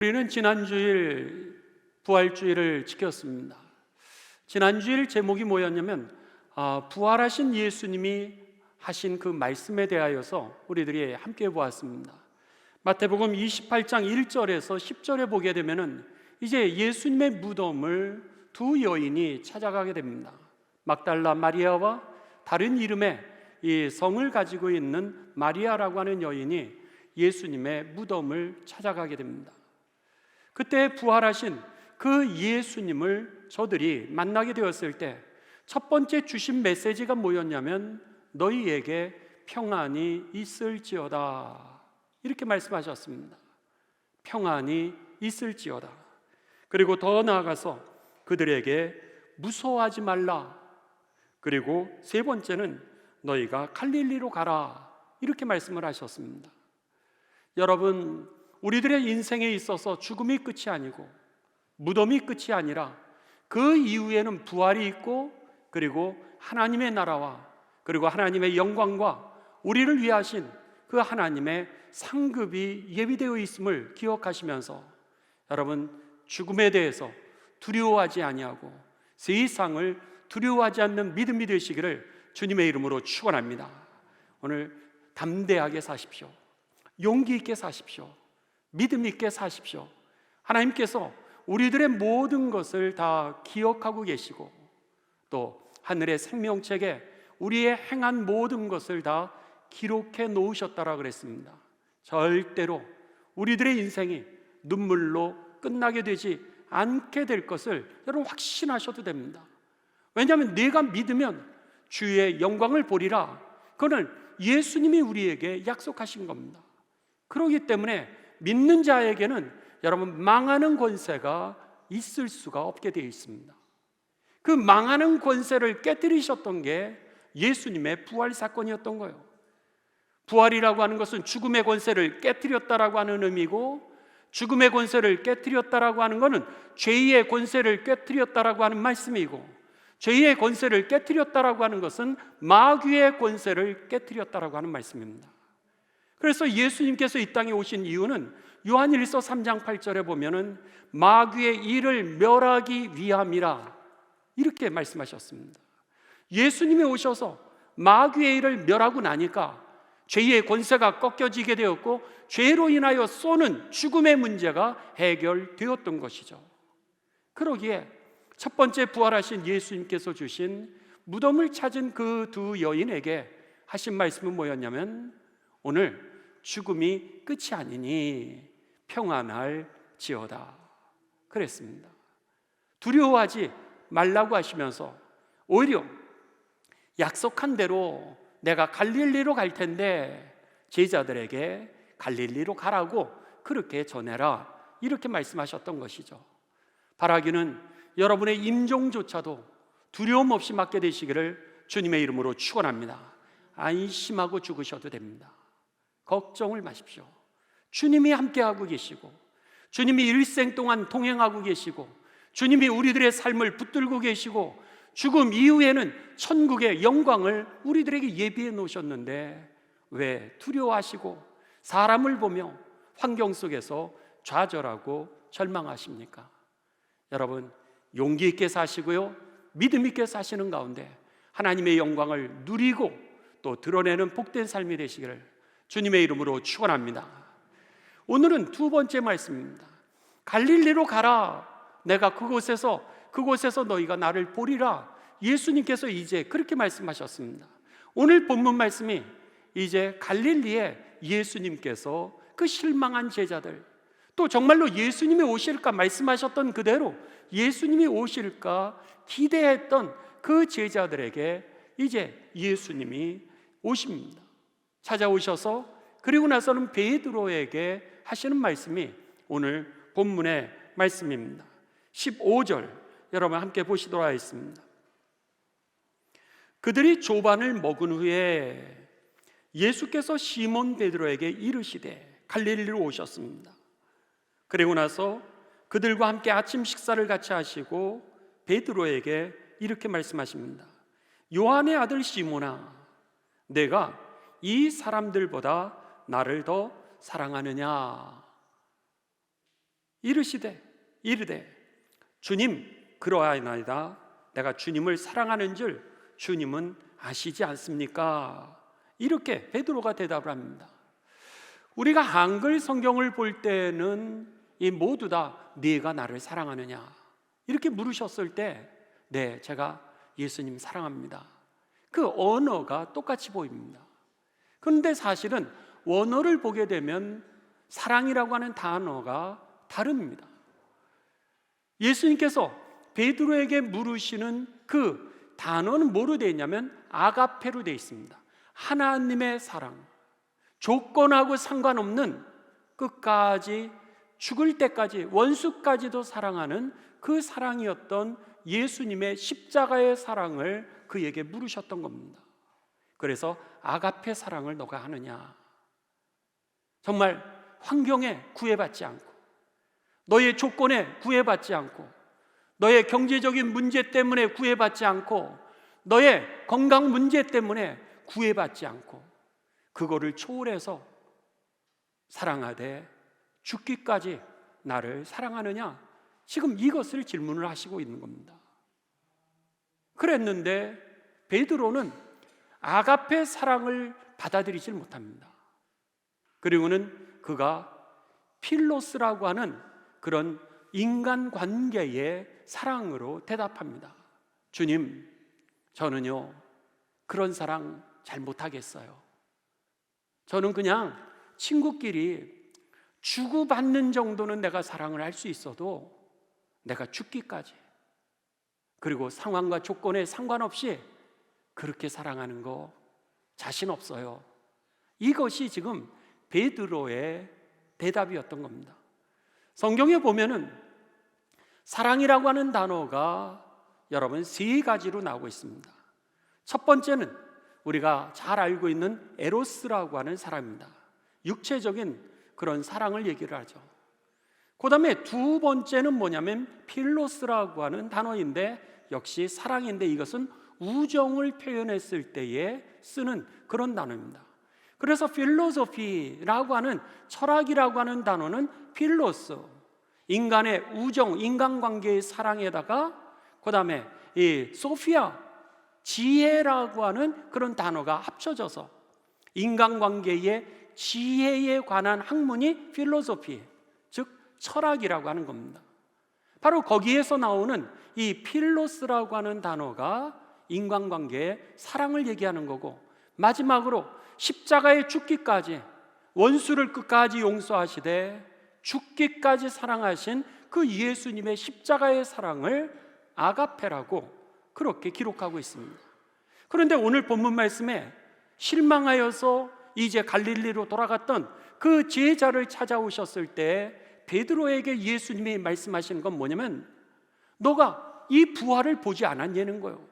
우리는 지난주일 부활주일을 지켰습니다. 지난주일 제목이 뭐였냐면 부활하신 예수님이 하신 그 말씀에 대하여서 우리들이 함께 보았습니다. 마태복음 28장 1절에서 10절에 보게 되면은 이제 예수님의 무덤을 두 여인이 찾아가게 됩니다. 막달라 마리아와 다른 이름의 이 성을 가지고 있는 마리아라고 하는 여인이 예수님의 무덤을 찾아가게 됩니다. 그때 부활하신 그 예수님을 저들이 만나게 되었을 때 첫 번째 주신 메시지가 뭐였냐면 너희에게 평안이 있을지어다, 이렇게 말씀하셨습니다. 평안이 있을지어다. 그리고 더 나아가서 그들에게 무서워하지 말라. 그리고 세 번째는 너희가 갈릴리로 가라, 이렇게 말씀을 하셨습니다. 여러분, 우리들의 인생에 있어서 죽음이 끝이 아니고 무덤이 끝이 아니라 그 이후에는 부활이 있고, 그리고 하나님의 나라와 그리고 하나님의 영광과 우리를 위하신 그 하나님의 상급이 예비되어 있음을 기억하시면서 여러분, 죽음에 대해서 두려워하지 아니하고 세상을 두려워하지 않는 믿음이 되시기를 주님의 이름으로 축원합니다. 오늘 담대하게 사십시오. 용기 있게 사십시오. 믿음 있게 사십시오. 하나님께서 우리들의 모든 것을 다 기억하고 계시고 또 하늘의 생명책에 우리의 행한 모든 것을 다 기록해 놓으셨다라 그랬습니다. 절대로 우리들의 인생이 눈물로 끝나게 되지 않게 될 것을 여러분 확신하셔도 됩니다. 왜냐하면 내가 믿으면 주의 영광을 보리라, 그거는 예수님이 우리에게 약속하신 겁니다. 그렇기 때문에 믿는 자에게는 여러분 망하는 권세가 있을 수가 없게 되어 있습니다. 그 망하는 권세를 깨뜨리셨던 게 예수님의 부활 사건이었던 거예요. 부활이라고 하는 것은 죽음의 권세를 깨뜨렸다라고 하는 의미고, 죽음의 권세를 깨뜨렸다라고 하는 것은 죄의 권세를 깨뜨렸다라고 하는 말씀이고, 죄의 권세를 깨뜨렸다라고 하는 것은 마귀의 권세를 깨뜨렸다라고 하는 말씀입니다. 그래서 예수님께서 이 땅에 오신 이유는 요한일서 3장 8절에 보면은 마귀의 일을 멸하기 위함이라, 이렇게 말씀하셨습니다. 예수님이 오셔서 마귀의 일을 멸하고 나니까 죄의 권세가 꺾여지게 되었고 죄로 인하여 쏘는 죽음의 문제가 해결되었던 것이죠. 그러기에 첫 번째 부활하신 예수님께서 주신 무덤을 찾은 그 두 여인에게 하신 말씀은 뭐였냐면 오늘 죽음이 끝이 아니니 평안할지어다 그랬습니다. 두려워하지 말라고 하시면서 오히려 약속한 대로 내가 갈릴리로 갈 텐데 제자들에게 갈릴리로 가라고 그렇게 전해라, 이렇게 말씀하셨던 것이죠. 바라기는 여러분의 임종조차도 두려움 없이 맞게 되시기를 주님의 이름으로 축원합니다. 안심하고 죽으셔도 됩니다. 걱정을 마십시오. 주님이 함께하고 계시고 주님이 일생 동안 동행하고 계시고 주님이 우리들의 삶을 붙들고 계시고 죽음 이후에는 천국의 영광을 우리들에게 예비해 놓으셨는데 왜 두려워하시고 사람을 보며 환경 속에서 좌절하고 절망하십니까? 여러분, 용기 있게 사시고요, 믿음 있게 사시는 가운데 하나님의 영광을 누리고 또 드러내는 복된 삶이 되시기를 주님의 이름으로 축원합니다. 오늘은 두 번째 말씀입니다. 갈릴리로 가라. 내가 그곳에서 너희가 나를 보리라. 예수님께서 이제 그렇게 말씀하셨습니다. 오늘 본문 말씀이 이제 갈릴리에 예수님께서 그 실망한 제자들, 또 정말로 예수님이 오실까 말씀하셨던 그대로 예수님이 오실까 기대했던 그 제자들에게 이제 예수님이 오십니다. 찾아오셔서 그리고 나서는 베드로에게 하시는 말씀이 오늘 본문의 말씀입니다. 15절 여러분 함께 보시도록 하겠습니다. 그들이 조반을 먹은 후에 예수께서 시몬 베드로에게 이르시되 갈릴리로 오셨습니다. 그리고 나서 그들과 함께 아침 식사를 같이 하시고 베드로에게 이렇게 말씀하십니다. 요한의 아들 시몬아, 내가 이 사람들보다 나를 더 사랑하느냐? 이르되 주님, 그러하나이다. 내가 주님을 사랑하는 줄 주님은 아시지 않습니까? 이렇게 베드로가 대답을 합니다. 우리가 한글 성경을 볼 때는 이 모두 다 네가 나를 사랑하느냐 이렇게 물으셨을 때 네, 제가 예수님 사랑합니다. 그 언어가 똑같이 보입니다. 그런데 사실은 원어를 보게 되면 사랑이라고 하는 단어가 다릅니다. 예수님께서 베드로에게 물으시는 그 단어는 뭐로 되어 있냐면 아가페로 되어 있습니다. 하나님의 사랑, 조건하고 상관없는 끝까지 죽을 때까지 원수까지도 사랑하는 그 사랑이었던 예수님의 십자가의 사랑을 그에게 물으셨던 겁니다. 그래서 아가페 사랑을 너가 하느냐? 정말 환경에 구애받지 않고 너의 조건에 구애받지 않고 너의 경제적인 문제 때문에 구애받지 않고 너의 건강 문제 때문에 구애받지 않고 그거를 초월해서 사랑하되 죽기까지 나를 사랑하느냐? 지금 이것을 질문을 하시고 있는 겁니다. 그랬는데 베드로는 아가페 사랑을 받아들이질 못합니다. 그리고는 그가 필로스라고 하는 그런 인간관계의 사랑으로 대답합니다. 주님, 저는요 그런 사랑 잘 못하겠어요. 저는 그냥 친구끼리 주고받는 정도는 내가 사랑을 할 수 있어도 내가 죽기까지, 그리고 상황과 조건에 상관없이 그렇게 사랑하는 거 자신 없어요. 이것이 지금 베드로의 대답이었던 겁니다. 성경에 보면은 사랑이라고 하는 단어가 여러분 세 가지로 나오고 있습니다. 첫 번째는 우리가 잘 알고 있는 에로스라고 하는 사랑입니다. 육체적인 그런 사랑을 얘기를 하죠. 그 다음에 두 번째는 뭐냐면 필로스라고 하는 단어인데 역시 사랑인데 이것은 우정을 표현했을 때에 쓰는 그런 단어입니다. 그래서 필로소피라고 하는 철학이라고 하는 단어는 필로스, 인간의 우정, 인간관계의 사랑에다가 그 다음에 이 소피아, 지혜라고 하는 그런 단어가 합쳐져서 인간관계의 지혜에 관한 학문이 필로소피, 즉 철학이라고 하는 겁니다. 바로 거기에서 나오는 이 필로스라고 하는 단어가 인간관계의 사랑을 얘기하는 거고, 마지막으로 십자가에 죽기까지 원수를 끝까지 용서하시되 죽기까지 사랑하신 그 예수님의 십자가의 사랑을 아가페라고 그렇게 기록하고 있습니다. 그런데 오늘 본문 말씀에 실망하여서 이제 갈릴리로 돌아갔던 그 제자를 찾아오셨을 때 베드로에게 예수님이 말씀하시는 건 뭐냐면 너가 이 부활을 보지 않았냐는 거예요.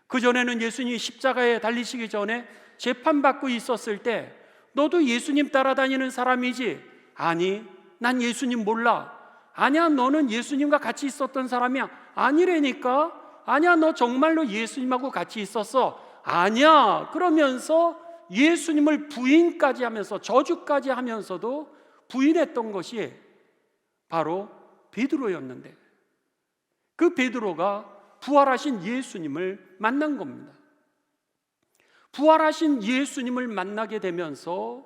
그전에는 예수님이 십자가에 달리시기 전에 재판받고 있었을 때 너도 예수님 따라다니는 사람이지? 아니, 난 예수님 몰라. 아니야, 너는 예수님과 같이 있었던 사람이야. 아니라니까. 아니야, 너 정말로 예수님하고 같이 있었어. 아니야. 그러면서 예수님을 부인까지 하면서 저주까지 하면서도 부인했던 것이 바로 베드로였는데 그 베드로가 부활하신 예수님을 만난 겁니다. 부활하신 예수님을 만나게 되면서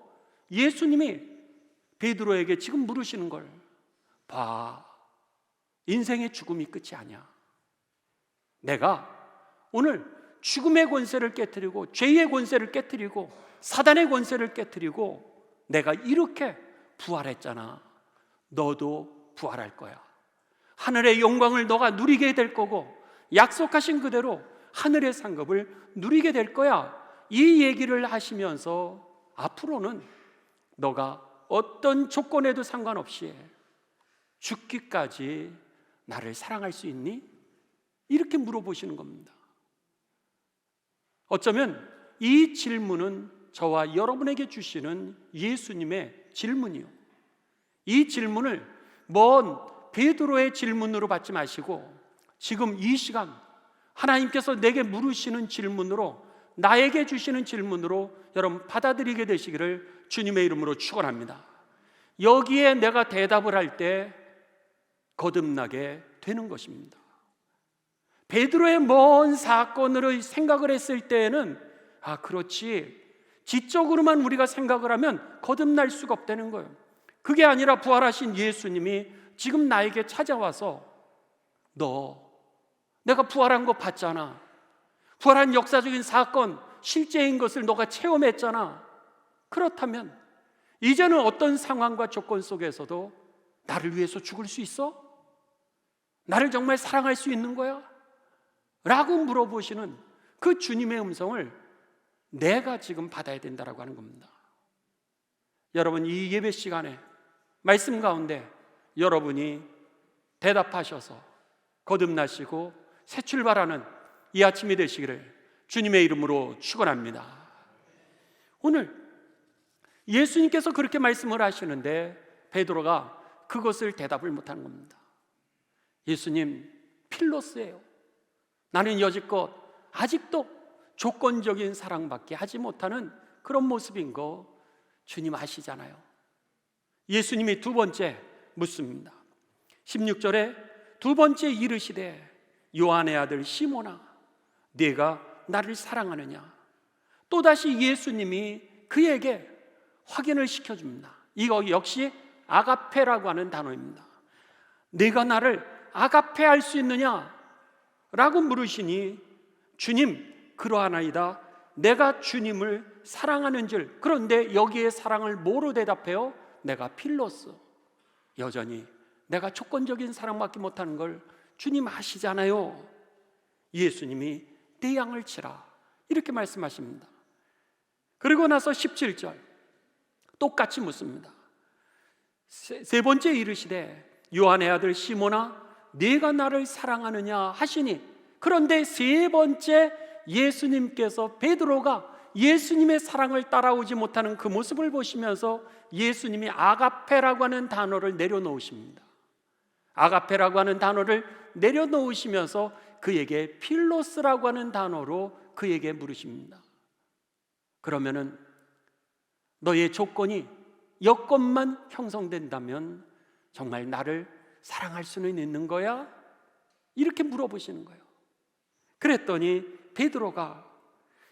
예수님이 베드로에게 지금 물으시는 걸 봐, 인생의 죽음이 끝이 아니야. 내가 오늘 죽음의 권세를 깨트리고 죄의 권세를 깨트리고 사단의 권세를 깨트리고 내가 이렇게 부활했잖아. 너도 부활할 거야. 하늘의 영광을 너가 누리게 될 거고 약속하신 그대로 하늘의 상급을 누리게 될 거야. 이 얘기를 하시면서 앞으로는 너가 어떤 조건에도 상관없이 죽기까지 나를 사랑할 수 있니? 이렇게 물어보시는 겁니다. 어쩌면 이 질문은 저와 여러분에게 주시는 예수님의 질문이요. 이 질문을 먼 베드로의 질문으로 받지 마시고 지금 이 시간 하나님께서 내게 물으시는 질문으로, 나에게 주시는 질문으로 여러분 받아들이게 되시기를 주님의 이름으로 축원합니다. 여기에 내가 대답을 할 때 거듭나게 되는 것입니다. 베드로의 먼 사건으로 생각을 했을 때에는 그렇지, 지적으로만 우리가 생각을 하면 거듭날 수가 없다는 거예요. 그게 아니라 부활하신 예수님이 지금 나에게 찾아와서 너, 내가 부활한 거 봤잖아. 부활한 역사적인 사건, 실제인 것을 너가 체험했잖아. 그렇다면 이제는 어떤 상황과 조건 속에서도 나를 위해서 죽을 수 있어? 나를 정말 사랑할 수 있는 거야? 라고 물어보시는 그 주님의 음성을 내가 지금 받아야 된다라고 하는 겁니다. 여러분, 이 예배 시간에 말씀 가운데 여러분이 대답하셔서 거듭나시고 새 출발하는 이 아침이 되시기를 주님의 이름으로 축원합니다. 오늘 예수님께서 그렇게 말씀을 하시는데 베드로가 그것을 대답을 못하는 겁니다. 예수님, 필로스예요. 나는 여지껏 아직도 조건적인 사랑밖에 하지 못하는 그런 모습인 거 주님 아시잖아요. 예수님이 두 번째 묻습니다. 16절에 두 번째 이르시되 요한의 아들 시몬아, 네가 나를 사랑하느냐? 또다시 예수님이 그에게 확인을 시켜줍니다. 이거 역시 아가페라고 하는 단어입니다. 네가 나를 아가페할 수 있느냐? 라고 물으시니 주님, 그러하나이다. 내가 주님을 사랑하는 줄. 그런데 여기에 사랑을 뭐로 대답해요? 내가 필로스. 여전히 내가 조건적인 사랑밖에 못하는 걸 주님 아시잖아요. 예수님이 내 양을 치라, 이렇게 말씀하십니다. 그리고 나서 17절 똑같이 묻습니다. 세 번째 이르시되 요한의 아들 시몬아, 네가 나를 사랑하느냐 하시니, 그런데 세 번째 예수님께서 베드로가 예수님의 사랑을 따라오지 못하는 그 모습을 보시면서 예수님이 아가페라고 하는 단어를 내려놓으십니다. 아가페라고 하는 단어를 내려놓으시면서 그에게 필로스라고 하는 단어로 그에게 물으십니다. 그러면은 너의 조건이 여건만 형성된다면 정말 나를 사랑할 수는 있는 거야? 이렇게 물어보시는 거예요. 그랬더니 베드로가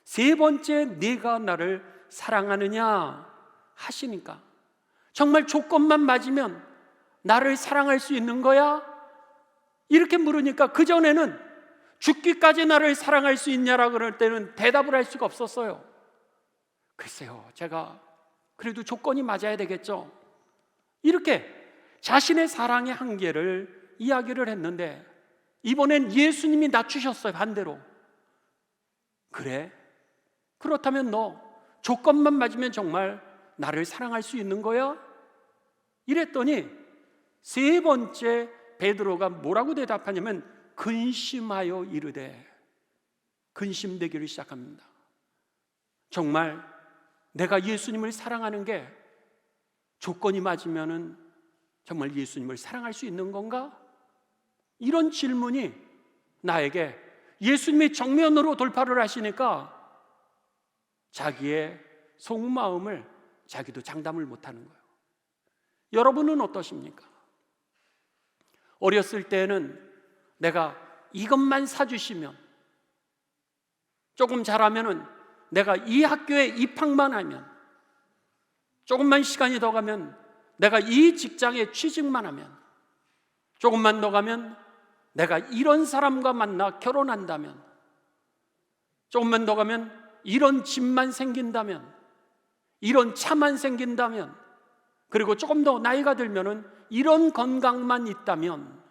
세 번째 네가 나를 사랑하느냐 하시니까, 정말 조건만 맞으면 나를 사랑할 수 있는 거야? 이렇게 물으니까 그전에는 죽기까지 나를 사랑할 수 있냐라고 그럴 때는 대답을 할 수가 없었어요. 글쎄요, 제가 그래도 조건이 맞아야 되겠죠. 이렇게 자신의 사랑의 한계를 이야기를 했는데 이번엔 예수님이 낮추셨어요. 반대로. 그래? 그렇다면 너 조건만 맞으면 정말 나를 사랑할 수 있는 거야? 이랬더니 세 번째 베드로가 뭐라고 대답하냐면 근심하여 이르되, 근심되기를 시작합니다. 정말 내가 예수님을 사랑하는 게 조건이 맞으면은 정말 예수님을 사랑할 수 있는 건가? 이런 질문이 나에게 예수님이 정면으로 돌파를 하시니까 자기의 속마음을 자기도 장담을 못하는 거예요. 여러분은 어떠십니까? 어렸을 때는 내가 이것만 사주시면, 조금 잘하면은 내가 이 학교에 입학만 하면, 조금만 시간이 더 가면 내가 이 직장에 취직만 하면, 조금만 더 가면 내가 이런 사람과 만나 결혼한다면, 조금만 더 가면 이런 집만 생긴다면, 이런 차만 생긴다면, 그리고 조금 더 나이가 들면은 이런 건강만 있다면,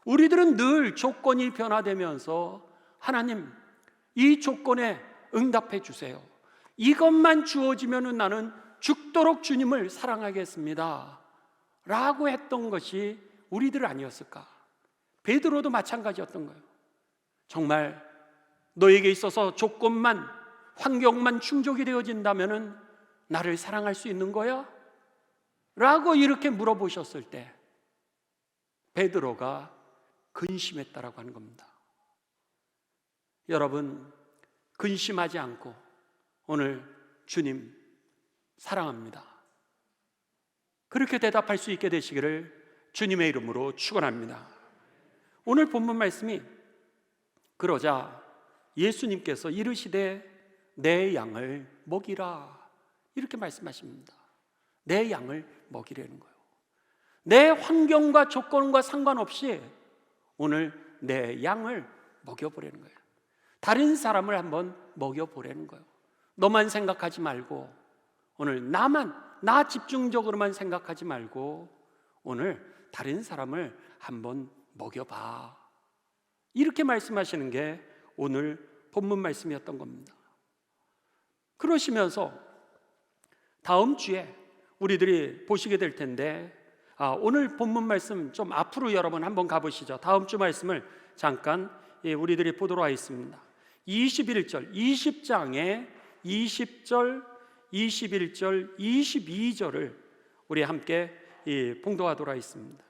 우리들은 늘 조건이 변화되면서 하나님, 이 조건에 응답해 주세요. 이것만 주어지면은 나는 죽도록 주님을 사랑하겠습니다 라고 했던 것이 우리들 아니었을까? 베드로도 마찬가지였던 거예요. 정말 너에게 있어서 조건만, 환경만 충족이 되어진다면은 나를 사랑할 수 있는 거야? 라고 이렇게 물어보셨을 때 베드로가 근심했다라고 하는 겁니다. 여러분, 근심하지 않고 오늘 주님 사랑합니다, 그렇게 대답할 수 있게 되시기를 주님의 이름으로 축원합니다. 오늘 본문 말씀이 그러자 예수님께서 이르시되 내 양을 먹이라 이렇게 말씀하십니다. 내 양을 먹이라는 거예요. 내 환경과 조건과 상관없이 오늘 내 양을 먹여보라는 거예요. 다른 사람을 한번 먹여보라는 거예요. 너만 생각하지 말고 오늘 나 집중적으로만 생각하지 말고 오늘 다른 사람을 한번 먹여봐. 이렇게 말씀하시는 게 오늘 본문 말씀이었던 겁니다. 그러시면서 다음 주에 우리들이 보시게 될 텐데 오늘 본문 말씀 좀 앞으로 여러분 한번 가보시죠. 다음 주 말씀을 잠깐 우리들이 보도록 하겠습니다. 21절, 20장의 20절, 21절, 22절을 우리 함께 봉독하도록 하겠습니다.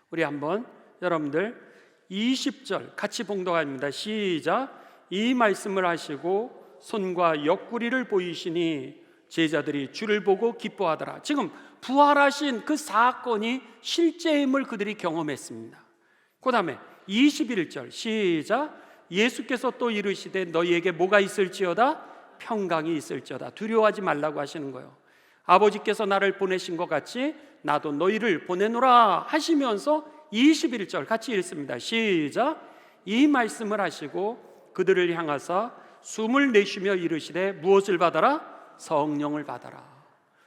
우리 한번 여러분들 20절 같이 봉독합니다. 시작. 이 말씀을 하시고 손과 옆구리를 보이시니 제자들이 주를 보고 기뻐하더라. 지금 부활하신 그 사건이 실제임을 그들이 경험했습니다. 그 다음에 21절 시작. 예수께서 또 이르시되 너희에게 뭐가 있을지어다? 평강이 있을지어다. 두려워하지 말라고 하시는 거예요. 아버지께서 나를 보내신 것 같이 나도 너희를 보내노라 하시면서 21절 같이 읽습니다. 시작. 이 말씀을 하시고 그들을 향하사 숨을 내쉬며 이르시되 무엇을 받아라? 성령을 받아라.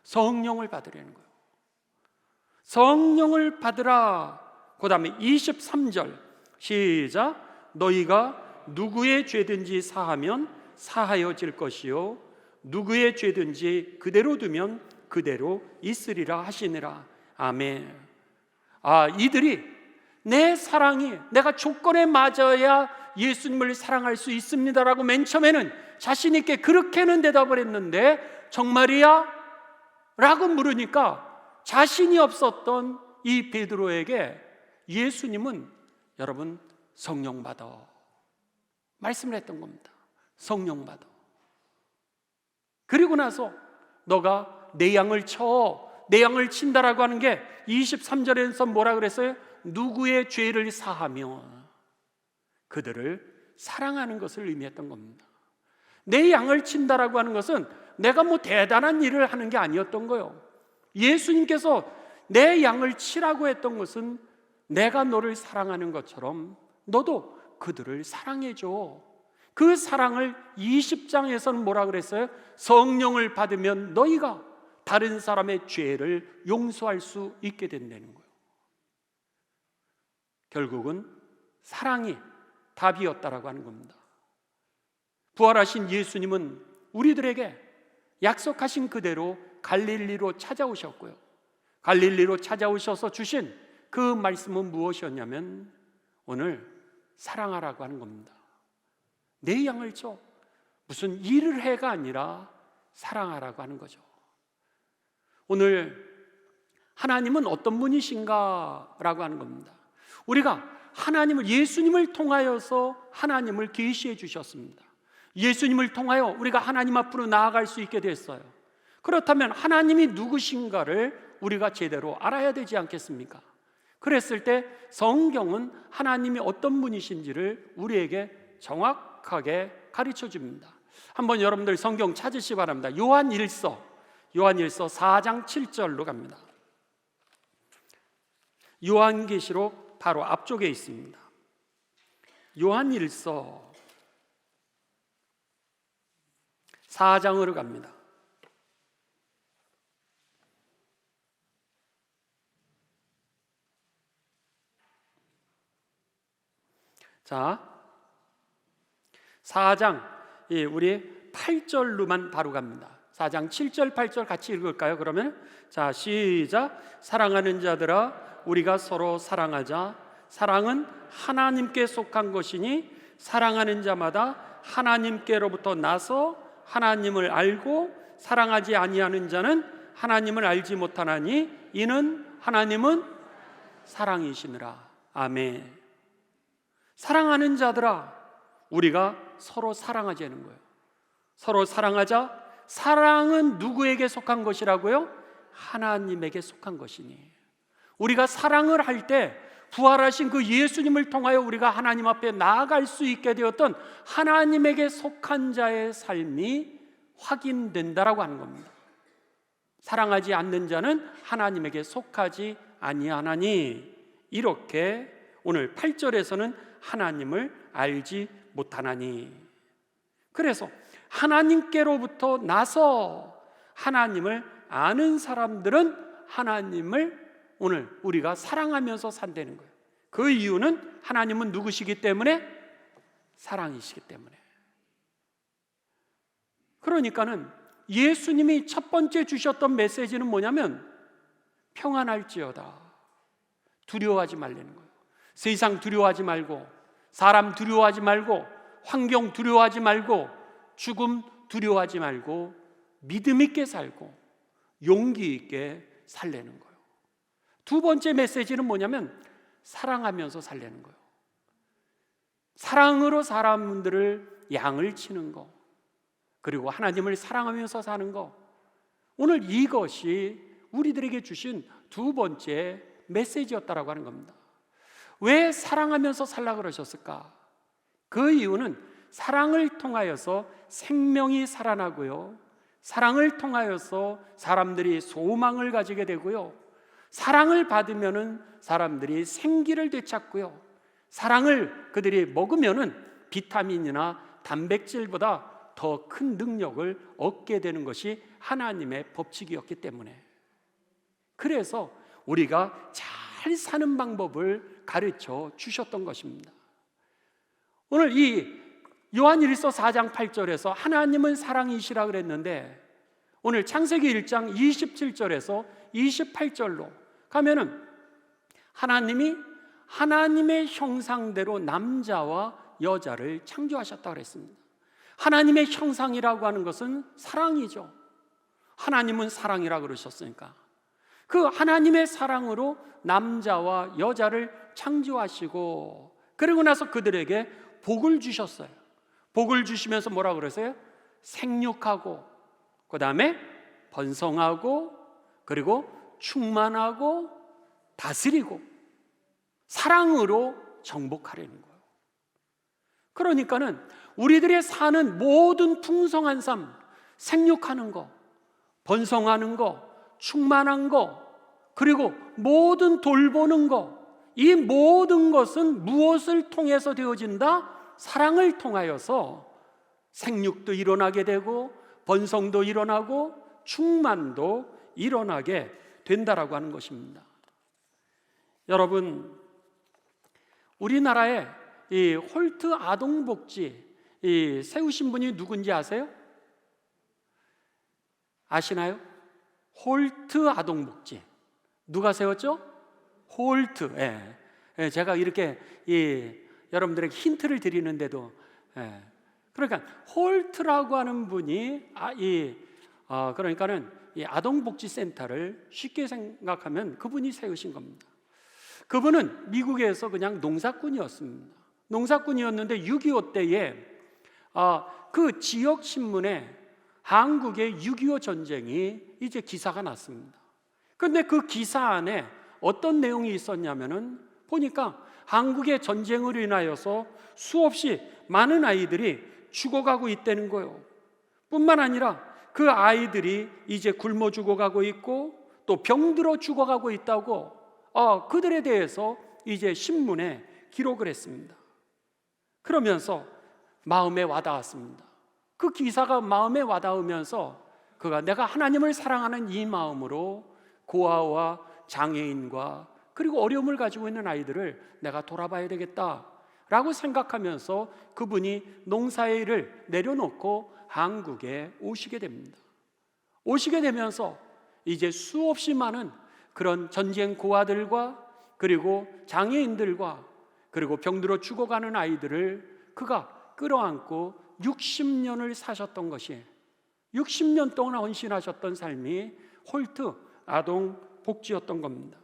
성령을 받으라는 거예요. 성령을 받으라. 그 다음에 23절 시작. 너희가 누구의 죄든지 사하면 사하여질 것이요 누구의 죄든지 그대로 두면 그대로 있으리라 하시니라. 아멘. 이들이 내 사랑이 내가 조건에 맞아야 예수님을 사랑할 수 있습니다라고 맨 처음에는 자신 있게 그렇게는 대답을 했는데 정말이야? 라고 물으니까 자신이 없었던 이 베드로에게 예수님은 여러분 성령 받아 말씀을 했던 겁니다. 성령 받아. 그리고 나서 너가 내 양을 쳐, 내 양을 친다라고 하는 게 23절에서 뭐라 그랬어요? 누구의 죄를 사하며 그들을 사랑하는 것을 의미했던 겁니다. 내 양을 친다라고 하는 것은 내가 뭐 대단한 일을 하는 게 아니었던 거예요. 예수님께서 내 양을 치라고 했던 것은 내가 너를 사랑하는 것처럼 너도 그들을 사랑해줘. 그 사랑을 20장에서는 뭐라 그랬어요? 성령을 받으면 너희가 다른 사람의 죄를 용서할 수 있게 된다는 거예요. 결국은 사랑이 답이었다라고 하는 겁니다. 부활하신 예수님은 우리들에게 약속하신 그대로 갈릴리로 찾아오셨고요. 갈릴리로 찾아오셔서 주신 그 말씀은 무엇이었냐면 오늘 사랑하라고 하는 겁니다. 내 양을 줘. 무슨 일을 해가 아니라 사랑하라고 하는 거죠. 오늘 하나님은 어떤 분이신가 라고 하는 겁니다. 우리가 하나님을 예수님을 통하여서 하나님을 계시해 주셨습니다. 예수님을 통하여 우리가 하나님 앞으로 나아갈 수 있게 됐어요. 그렇다면 하나님이 누구신가를 우리가 제대로 알아야 되지 않겠습니까? 그랬을 때 성경은 하나님이 어떤 분이신지를 우리에게 정확하게 가르쳐 줍니다. 한번 여러분들 성경 찾으시기 바랍니다. 요한일서 4장 7절로 갑니다. 요한계시록 바로 앞쪽에 있습니다. 요한일서 4장으로 갑니다. 자, 4장 우리 8절로만 바로 갑니다. 4장 7절 8절 같이 읽을까요? 그러면 자, 시작. 사랑하는 자들아 우리가 서로 사랑하자. 사랑은 하나님께 속한 것이니 사랑하는 자마다 하나님께로부터 나서 하나님을 알고 사랑하지 아니하는 자는 하나님을 알지 못하나니 이는 하나님은 사랑이시니라. 아멘. 사랑하는 자들아 우리가 서로 사랑하자는 거예요. 서로 사랑하자. 사랑은 누구에게 속한 것이라고요? 하나님에게 속한 것이니 우리가 사랑을 할 때 부활하신 그 예수님을 통하여 우리가 하나님 앞에 나아갈 수 있게 되었던 하나님에게 속한 자의 삶이 확인된다라고 하는 겁니다. 사랑하지 않는 자는 하나님에게 속하지 아니하나니, 이렇게 오늘 8절에서는 하나님을 알지 못하나니. 그래서 하나님께로부터 나서 하나님을 아는 사람들은 하나님을 오늘 우리가 사랑하면서 산다는 거예요. 그 이유는 하나님은 누구시기 때문에? 사랑이시기 때문에. 그러니까는 예수님이 첫 번째 주셨던 메시지는 뭐냐면 평안할지어다, 두려워하지 말라는 거예요. 세상 두려워하지 말고, 사람 두려워하지 말고, 환경 두려워하지 말고, 죽음 두려워하지 말고, 믿음 있게 살고 용기 있게 살라는 거예요. 두 번째 메시지는 뭐냐면 사랑하면서 살라는 거예요. 사랑으로 사람들을 양을 치는 거, 그리고 하나님을 사랑하면서 사는 거, 오늘 이것이 우리들에게 주신 두 번째 메시지였다라고 하는 겁니다. 왜 사랑하면서 살라 그러셨을까? 그 이유는 사랑을 통하여서 생명이 살아나고요, 사랑을 통하여서 사람들이 소망을 가지게 되고요, 사랑을 받으면은 사람들이 생기를 되찾고요, 사랑을 그들이 먹으면은 비타민이나 단백질보다 더 큰 능력을 얻게 되는 것이 하나님의 법칙이었기 때문에, 그래서 우리가 잘 사는 방법을 가르쳐 주셨던 것입니다. 오늘 이 요한일서 4장 8절에서 하나님은 사랑이시라 그랬는데, 오늘 창세기 1장 27절에서 28절로 가면은 하나님이 하나님의 형상대로 남자와 여자를 창조하셨다 그랬습니다. 하나님의 형상이라고 하는 것은 사랑이죠. 하나님은 사랑이라 그러셨으니까 그 하나님의 사랑으로 남자와 여자를 창조하시고, 그리고 나서 그들에게 복을 주셨어요. 복을 주시면서 뭐라 그러세요? 생육하고, 그 다음에 번성하고, 그리고 충만하고 다스리고 사랑으로 정복하려는 거예요. 그러니까는 우리들의 사는 모든 풍성한 삶, 생육하는 거, 번성하는 거, 충만한 거, 그리고 모든 돌보는 거, 이 모든 것은 무엇을 통해서 되어진다? 사랑을 통하여서 생육도 일어나게 되고, 번성도 일어나고, 충만도 일어나게 된다라고 하는 것입니다. 여러분, 우리나라에 이 홀트 아동복지 세우신 분이 누군지 아세요? 아시나요? 홀트 아동복지 누가 세웠죠? 홀트. 예. 제가 이렇게 여러분들에게 힌트를 드리는데도, 그러니까 홀트라고 하는 분이 그러니까는 이 아동복지센터를 쉽게 생각하면 그분이 세우신 겁니다. 그분은 미국에서 그냥 농사꾼이었습니다. 농사꾼이었는데 6.25 때에 그 지역 신문에 한국의 6.25 전쟁이 이제 기사가 났습니다. 그런데 그 기사 안에 어떤 내용이 있었냐면은 보니까 한국의 전쟁으로 인하여서 수없이 많은 아이들이 죽어가고 있다는 거예요. 뿐만 아니라 그 아이들이 이제 굶어 죽어가고 있고 또 병들어 죽어가고 있다고 그들에 대해서 이제 신문에 기록을 했습니다. 그러면서 마음에 와닿았습니다. 그 기사가 마음에 와닿으면서 그가 내가 하나님을 사랑하는 이 마음으로 고아와 장애인과 그리고 어려움을 가지고 있는 아이들을 내가 돌아봐야 되겠다라고 생각하면서 그분이 농사의 일을 내려놓고 한국에 오시게 됩니다. 오시게 되면서 이제 수없이 많은 그런 전쟁 고아들과 그리고 장애인들과 그리고 병들어 죽어가는 아이들을 그가 끌어안고 60년을 사셨던 것이, 60년 동안 헌신하셨던 삶이 홀트 아동 복지였던 겁니다.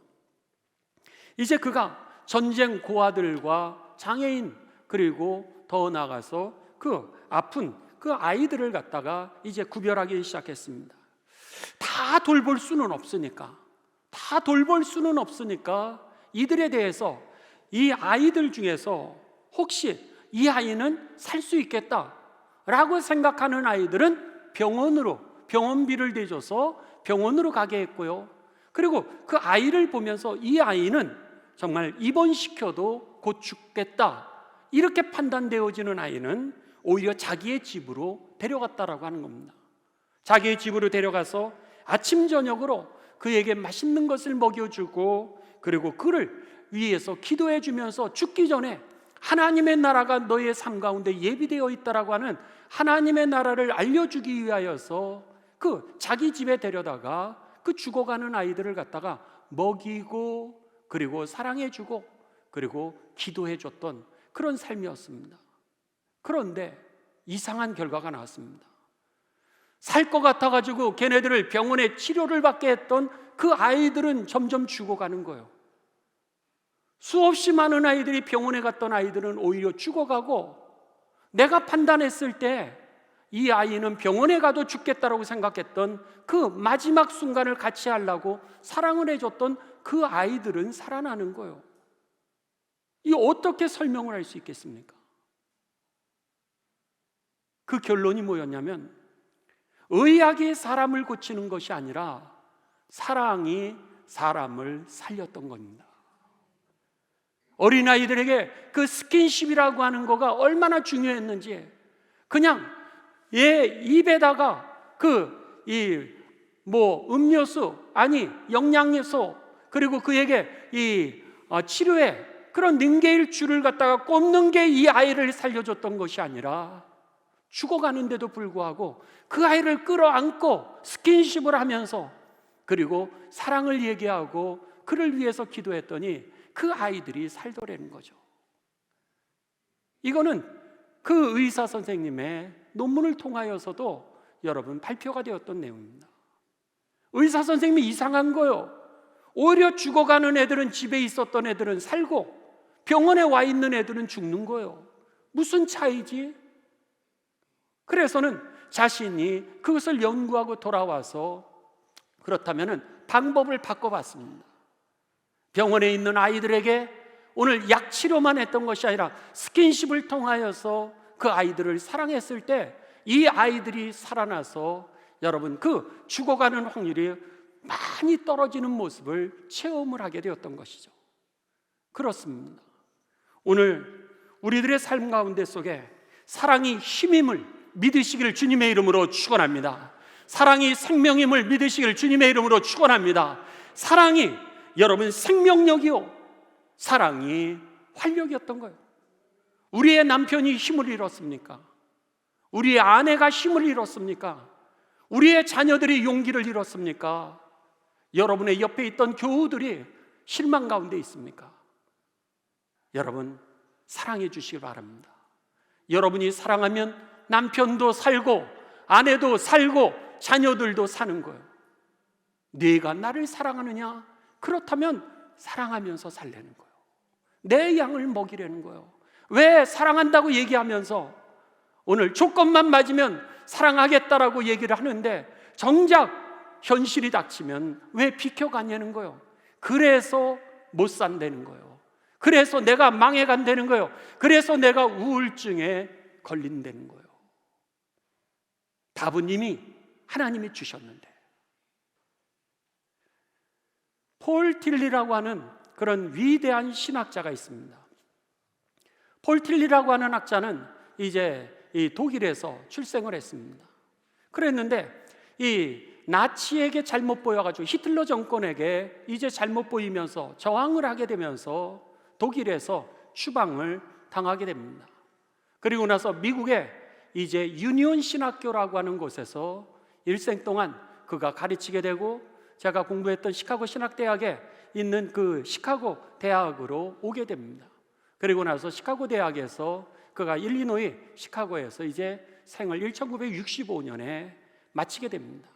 이제 그가 전쟁 고아들과 장애인 그리고 더 나아가서 그 아픈 그 아이들을 갖다가 이제 구별하기 시작했습니다. 다 돌볼 수는 없으니까, 다 다 돌볼 수는 없으니까 이들에 대해서 이 아이들 중에서 혹시 이 아이는 살 수 있겠다라고 생각하는 아이들은 병원비를 대줘서 병원으로 가게 했고요. 그리고 그 아이를 보면서 이 아이는 정말 입원시켜도 곧 죽겠다 이렇게 판단되어지는 아이는 오히려 자기의 집으로 데려갔다라고 하는 겁니다. 자기의 집으로 데려가서 아침 저녁으로 그에게 맛있는 것을 먹여주고, 그리고 그를 위해서 기도해 주면서 죽기 전에 하나님의 나라가 너의 삶 가운데 예비되어 있다라고 하는 하나님의 나라를 알려주기 위하여서 그 자기 집에 데려다가 그 죽어가는 아이들을 갖다가 먹이고, 그리고 사랑해주고, 그리고 기도해줬던 그런 삶이었습니다. 그런데 이상한 결과가 나왔습니다. 살 것 같아가지고 걔네들을 병원에 치료를 받게 했던 그 아이들은 점점 죽어가는 거예요. 수없이 많은 아이들이 병원에 갔던 아이들은 오히려 죽어가고, 내가 판단했을 때 이 아이는 병원에 가도 죽겠다라고 생각했던 그 마지막 순간을 같이 하려고 사랑을 해줬던 그 아이들은 살아나는 거예요. 이 어떻게 설명을 할 수 있겠습니까? 그 결론이 뭐였냐면, 의학이 사람을 고치는 것이 아니라 사랑이 사람을 살렸던 겁니다. 어린아이들에게 그 스킨십이라고 하는 거가 얼마나 중요했는지, 그냥 얘 입에다가 음료수, 아니 영양소, 그리고 그에게 치료에 그런 능게일 줄을 갖다가 꼽는 게 이 아이를 살려줬던 것이 아니라, 죽어가는데도 불구하고 그 아이를 끌어안고 스킨십을 하면서, 그리고 사랑을 얘기하고 그를 위해서 기도했더니 그 아이들이 살더라는 거죠. 이거는 그 의사 선생님의 논문을 통하여서도 여러분 발표가 되었던 내용입니다. 의사 선생님이 이상한 거요. 오히려 죽어가는 애들은, 집에 있었던 애들은 살고 병원에 와 있는 애들은 죽는 거예요. 무슨 차이지? 그래서는 자신이 그것을 연구하고 돌아와서 그렇다면 방법을 바꿔봤습니다. 병원에 있는 아이들에게 오늘 약 치료만 했던 것이 아니라 스킨십을 통하여서 그 아이들을 사랑했을 때 이 아이들이 살아나서 여러분 그 죽어가는 확률이 많이 떨어지는 모습을 체험을 하게 되었던 것이죠. 그렇습니다. 오늘 우리들의 삶 가운데 속에 사랑이 힘임을 믿으시기를 주님의 이름으로 축원합니다. 사랑이 생명임을 믿으시기를 주님의 이름으로 축원합니다. 사랑이 여러분 생명력이요, 사랑이 활력이었던 거예요. 우리의 남편이 힘을 잃었습니까? 우리의 아내가 힘을 잃었습니까? 우리의 자녀들이 용기를 잃었습니까? 여러분의 옆에 있던 교우들이 실망 가운데 있습니까? 여러분 사랑해 주시기 바랍니다. 여러분이 사랑하면 남편도 살고 아내도 살고 자녀들도 사는 거예요. 네가 나를 사랑하느냐? 그렇다면 사랑하면서 살려는 거예요. 내 양을 먹이려는 거예요. 왜 사랑한다고 얘기하면서 오늘 조건만 맞으면 사랑하겠다라고 얘기를 하는데 정작 현실이 닥치면 왜 비켜가냐는 거예요. 그래서 못 산다는 거예요. 그래서 내가 망해간다는 거예요. 그래서 내가 우울증에 걸린다는 거예요. 답은 이미 하나님이 주셨는데. 폴 틸리라고 하는 그런 위대한 신학자가 있습니다. 폴 틸리라고 하는 학자는 이제 이 독일에서 출생을 했습니다. 그랬는데 이 나치에게 잘못 보여가지고 히틀러 정권에게 이제 잘못 보이면서 저항을 하게 되면서 독일에서 추방을 당하게 됩니다. 그리고 나서 미국에 이제 유니온 신학교라고 하는 곳에서 일생 동안 그가 가르치게 되고, 제가 공부했던 시카고 신학대학에 있는 그 시카고 대학으로 오게 됩니다. 그리고 나서 시카고 대학에서 그가 일리노이 시카고에서 이제 생을 1965년에 마치게 됩니다.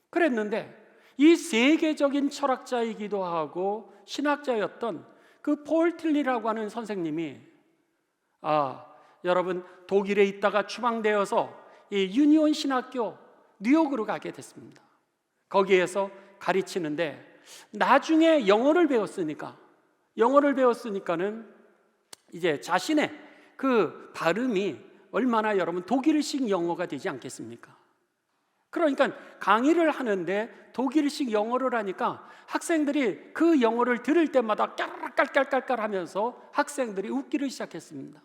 그랬는데 이 세계적인 철학자이기도 하고 신학자였던 그 폴 틸리라고 하는 선생님이 여러분 독일에 있다가 추방되어서 이 유니온 신학교 뉴욕으로 가게 됐습니다. 거기에서 가르치는데 나중에 영어를 배웠으니까는 이제 자신의 그 발음이 얼마나 여러분 독일식 영어가 되지 않겠습니까? 그러니까 강의를 하는데 독일식 영어를 하니까 학생들이 그 영어를 들을 때마다 깔깔깔깔 하면서 학생들이 웃기를 시작했습니다.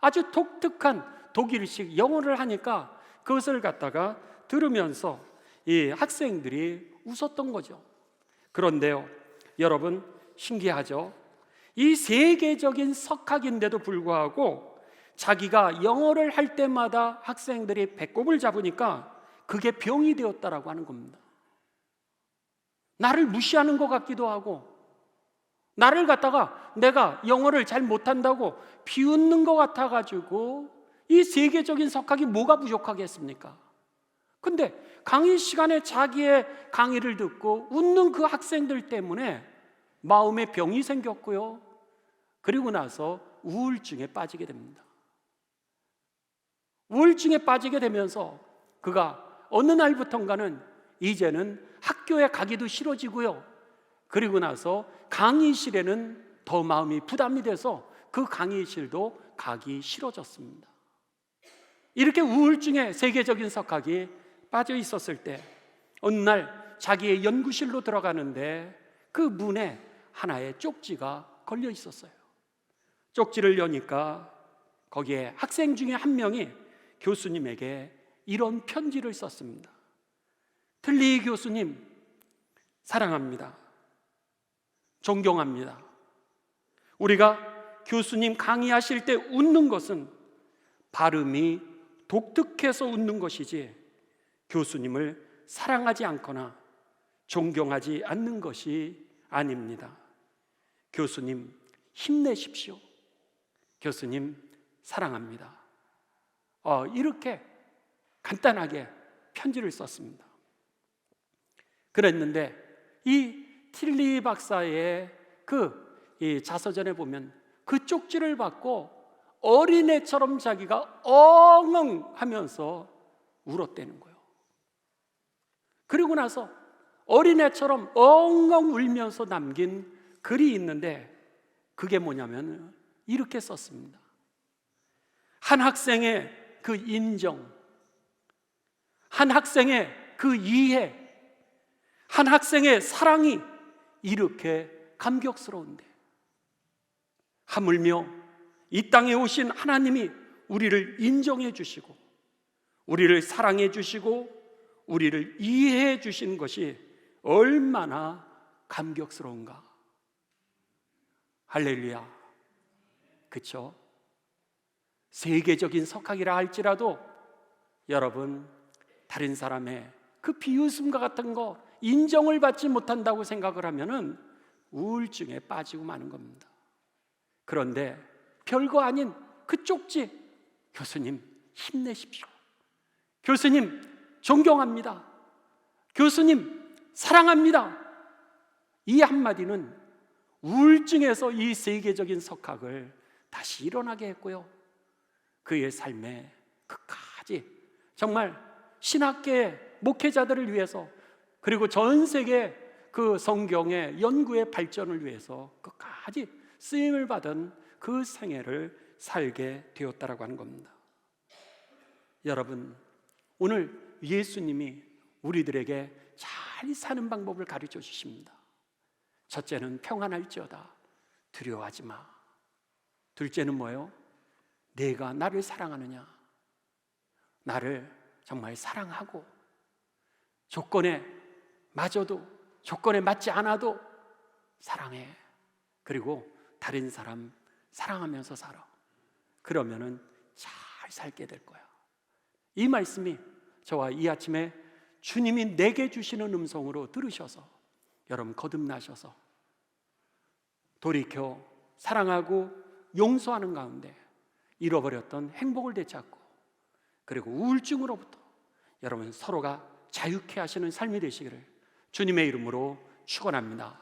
아주 독특한 독일식 영어를 하니까 그것을 갖다가 들으면서 이 학생들이 웃었던 거죠. 그런데요, 여러분 신기하죠? 이 세계적인 석학인데도 불구하고 자기가 영어를 할 때마다 학생들이 배꼽을 잡으니까 그게 병이 되었다라고 하는 겁니다. 나를 무시하는 것 같기도 하고, 나를 갖다가 내가 영어를 잘 못한다고 비웃는 것 같아가지고, 이 세계적인 석학이 뭐가 부족하겠습니까? 근데 강의 시간에 자기의 강의를 듣고 웃는 그 학생들 때문에 마음에 병이 생겼고요, 그리고 나서 우울증에 빠지게 됩니다. 우울증에 빠지게 되면서 그가 어느 날부턴가는 이제는 학교에 가기도 싫어지고요, 그리고 나서 강의실에는 더 마음이 부담이 돼서 그 강의실도 가기 싫어졌습니다. 이렇게 우울증에 세계적인 석학이 빠져 있었을 때 어느 날 자기의 연구실로 들어가는데 그 문에 하나의 쪽지가 걸려 있었어요. 쪽지를 여니까 거기에 학생 중에 한 명이 교수님에게 이런 편지를 썼습니다. 틀리 교수님, 사랑합니다. 존경합니다. 우리가 교수님 강의하실 때 웃는 것은 발음이 독특해서 웃는 것이지 교수님을 사랑하지 않거나 존경하지 않는 것이 아닙니다. 교수님 힘내십시오. 교수님 사랑합니다. 이렇게 간단하게 편지를 썼습니다. 그랬는데 이 틸리 박사의 이 자서전에 보면 그 쪽지를 받고 어린애처럼 자기가 엉엉 하면서 울었다는 거예요. 그리고 나서 어린애처럼 엉엉 울면서 남긴 글이 있는데 그게 뭐냐면 이렇게 썼습니다. 한 학생의 그 인정, 한 학생의 그 이해, 한 학생의 사랑이 이렇게 감격스러운데 하물며 이 땅에 오신 하나님이 우리를 인정해 주시고 우리를 사랑해 주시고 우리를 이해해 주신 것이 얼마나 감격스러운가. 할렐루야. 그렇죠? 세계적인 석학이라 할지라도 여러분 다른 사람의 그 비웃음과 같은 거 인정을 받지 못한다고 생각을 하면은 우울증에 빠지고 마는 겁니다. 그런데 별거 아닌 그 쪽지, 교수님 힘내십시오. 교수님 존경합니다. 교수님 사랑합니다. 이 한마디는 우울증에서 이 세계적인 석학을 다시 일어나게 했고요, 그의 삶에 끝까지 정말 신학계 목회자들을 위해서 그리고 전 세계 그 성경의 연구의 발전을 위해서 끝까지 쓰임을 받은 그 생애를 살게 되었다라고 하는 겁니다. 여러분, 오늘 예수님이 우리들에게 잘 사는 방법을 가르쳐 주십니다. 첫째는 평안할지어다 두려워하지 마. 둘째는 뭐예요? 내가 나를 사랑하느냐, 나를 정말 사랑하고 조건에 맞아도 조건에 맞지 않아도 사랑해. 그리고 다른 사람 사랑하면서 살아. 그러면은 잘 살게 될 거야. 이 말씀이 저와 이 아침에 주님이 내게 주시는 음성으로 들으셔서 여러분 거듭나셔서 돌이켜 사랑하고 용서하는 가운데 잃어버렸던 행복을 되찾고 그리고 우울증으로부터 여러분 서로가 자유케 하시는 삶이 되시기를 주님의 이름으로 축원합니다.